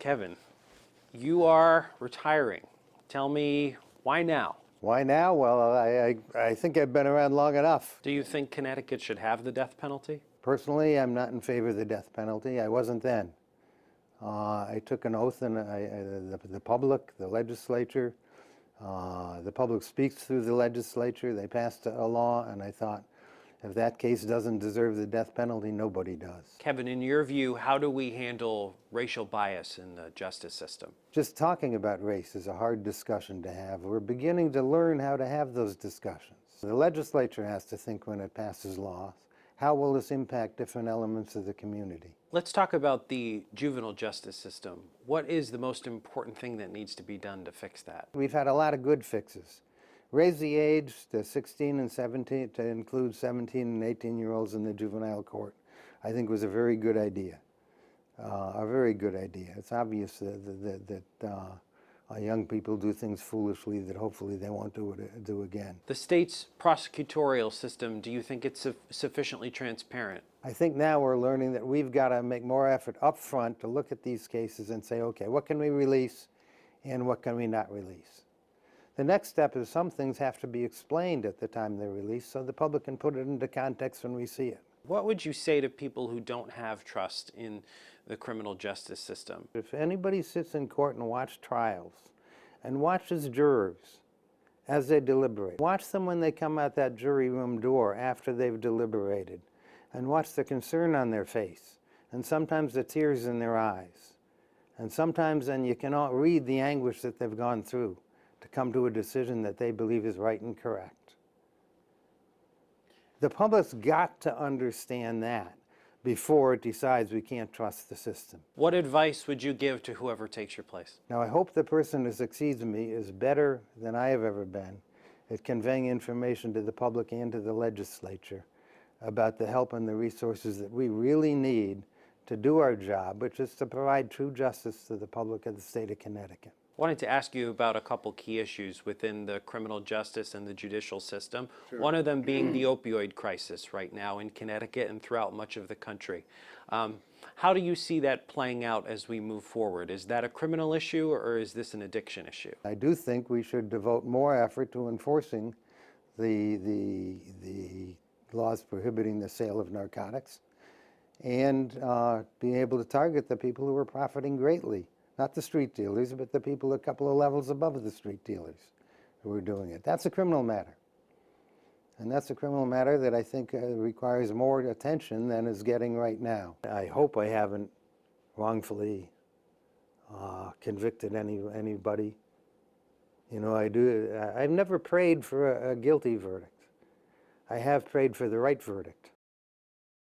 Kevin, you are retiring. Tell me, why now? Why now? Well, I think I've been around long enough. Do you think Connecticut should have the death penalty? Personally, I'm not in favor of the death penalty. I wasn't then. I took an oath, and the public, the legislature, the public speaks through the legislature. They passed a law, and I thought, if that case doesn't deserve the death penalty, nobody does. Kevin, in your view, how do we handle racial bias in the justice system? Just talking about race is a hard discussion to have. We're beginning to learn how to have those discussions. The legislature has to think when it passes laws, how will this impact different elements of the community? Let's talk about the juvenile justice system. What is the most important thing that needs to be done to fix that? We've had a lot of good fixes. Raise the age to 16 and 17 to include 17 and 18-year-olds in the juvenile court, I think was a very good idea. A very good idea. It's obvious that young people do things foolishly that hopefully they won't do again. The state's prosecutorial system, do you think it's sufficiently transparent? I think now we're learning that we've got to make more effort up front to look at these cases and say, okay, what can we release and what can we not release? The next step is some things have to be explained at the time they're released so the public can put it into context when we see it. What would you say to people who don't have trust in the criminal justice system? If anybody sits in court and watches trials and watches jurors as they deliberate, watch them when they come out that jury room door after they've deliberated, and watch the concern on their face, and sometimes the tears in their eyes, and sometimes then you cannot read the anguish that they've gone through to come to a decision that they believe is right and correct. The public's got to understand that before it decides we can't trust the system. What advice would you give to whoever takes your place? Now, I hope the person who succeeds me is better than I have ever been at conveying information to the public and to the legislature about the help and the resources that we really need to do our job, which is to provide true justice to the public of the state of Connecticut. I wanted to ask you about a couple key issues within the criminal justice and the judicial system. Sure. One of them being the opioid crisis right now in Connecticut and throughout much of the country. How do you see that playing out as we move forward? Is that a criminal issue or is this an addiction issue? I do think we should devote more effort to enforcing the laws prohibiting the sale of narcotics and being able to target the people who are profiting greatly. Not the street dealers, but the people a couple of levels above the street dealers who are doing it. That's a criminal matter. And that's a criminal matter that I think requires more attention than is getting right now. I hope I haven't wrongfully convicted anybody. You know, I've never prayed for a guilty verdict. I have prayed for the right verdict.